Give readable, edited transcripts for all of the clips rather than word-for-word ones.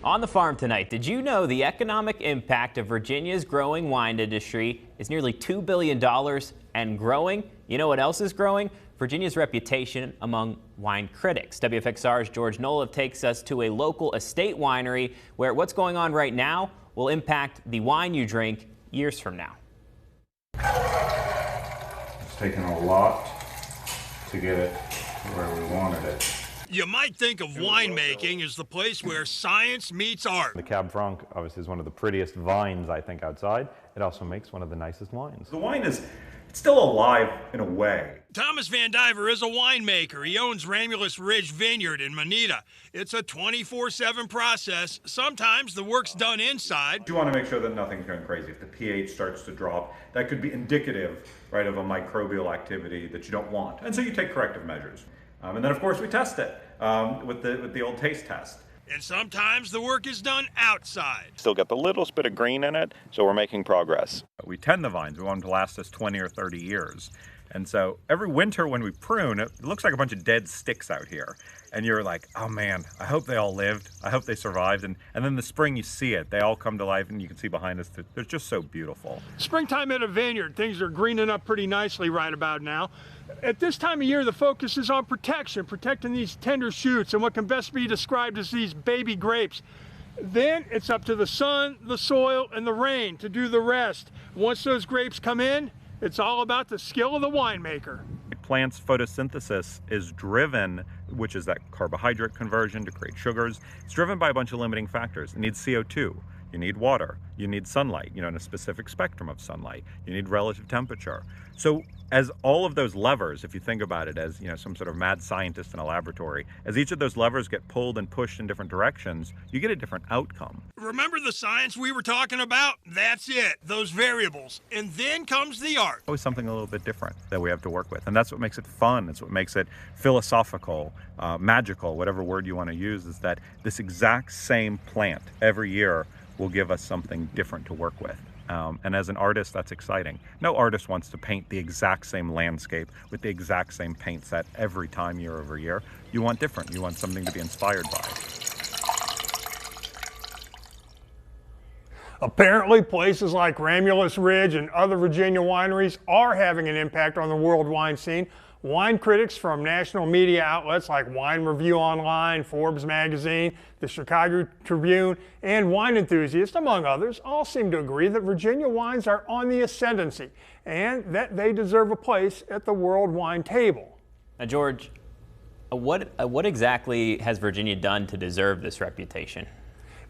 On the farm tonight, did you know the economic impact of Virginia's growing wine industry is nearly $2 billion and growing? You know what else is growing? Virginia's reputation among wine critics. WFXR's George Noliv takes us to a local estate winery where what's going on right now will impact the wine you drink years from now. It's taken a lot to get it where we wanted it. You might think of winemaking as the place where science meets art. The Cab Franc obviously is one of the prettiest vines, I think, outside. It also makes one of the nicest wines. The wine is still alive in a way. Thomas Van Diver is a winemaker. He owns Ramulose Ridge Vineyard in Moneta. It's a 24/7 process. Sometimes the work's done inside. You want to make sure that nothing's going crazy. If the pH starts to drop, that could be indicative, right, of a microbial activity that you don't want. And so you take corrective measures. And then, of course, we test it with the old taste test. And sometimes the work is done outside. Still got the littlest bit of green in it, so we're making progress. We tend the vines. We want them to last us 20 or 30 years. And so every winter when we prune, it looks like a bunch of dead sticks out here. And you're like, oh man, I hope they all lived. I hope they survived. And then the spring you see it. They all come to life, and you can see behind us, they're just so beautiful. Springtime at a vineyard. Things are greening up pretty nicely right about now. At this time of year, the focus is on protection, protecting these tender shoots and what can best be described as these baby grapes. Then it's up to the sun, the soil, and the rain to do the rest. Once those grapes come in, it's all about the skill of the winemaker. Plants' photosynthesis is driven, which is that carbohydrate conversion to create sugars. It's driven by a bunch of limiting factors. It needs CO2. You need water, you need sunlight, in a specific spectrum of sunlight. You need relative temperature. So as all of those levers, if you think about it as, some sort of mad scientist in a laboratory, as each of those levers get pulled and pushed in different directions, you get a different outcome. Remember the science we were talking about? That's it, those variables. And then comes the art. Always something a little bit different that we have to work with. And that's what makes it fun. It's what makes it philosophical, magical, whatever word you want to use, is that this exact same plant every year will give us something different to work with. And as an artist, that's exciting. No artist wants to paint the exact same landscape with the exact same paint set every time, year over year. You want different. You want something to be inspired by. Apparently, places like Ramulose Ridge and other Virginia wineries are having an impact on the world wine scene. Wine critics from national media outlets like Wine Review Online, Forbes magazine, the Chicago Tribune, and wine enthusiasts, among others, all seem to agree that Virginia wines are on the ascendancy and that they deserve a place at the world wine table. Now, George, what exactly has Virginia done to deserve this reputation?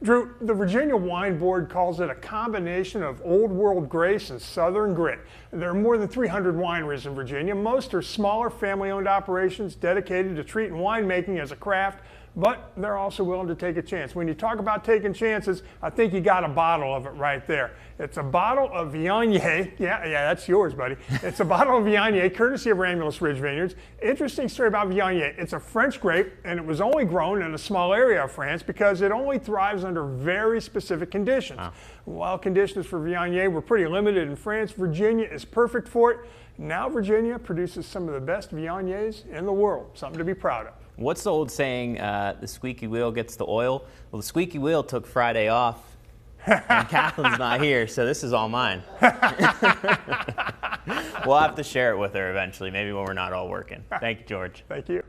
Drew, the Virginia Wine Board calls it a combination of old world grace and southern grit. There are more than 300 wineries in Virginia. Most are smaller family-owned operations dedicated to treating winemaking as a craft, but they're also willing to take a chance. When you talk about taking chances, I think you got a bottle of it right there. It's a bottle of Viognier. Yeah, that's yours, buddy. It's a bottle of Viognier, courtesy of Ramulose Ridge Vineyards. Interesting story about Viognier. It's a French grape, and it was only grown in a small area of France because it only thrives under very specific conditions. Wow. While conditions for Viognier were pretty limited in France, Virginia is perfect for it. Now Virginia produces some of the best Viogniers in the world. Something to be proud of. What's the old saying, the squeaky wheel gets the oil? Well, the squeaky wheel took Friday off, and Kathleen's not here, so this is all mine. We'll have to share it with her eventually, maybe when we're not all working. Thank you, George. Thank you.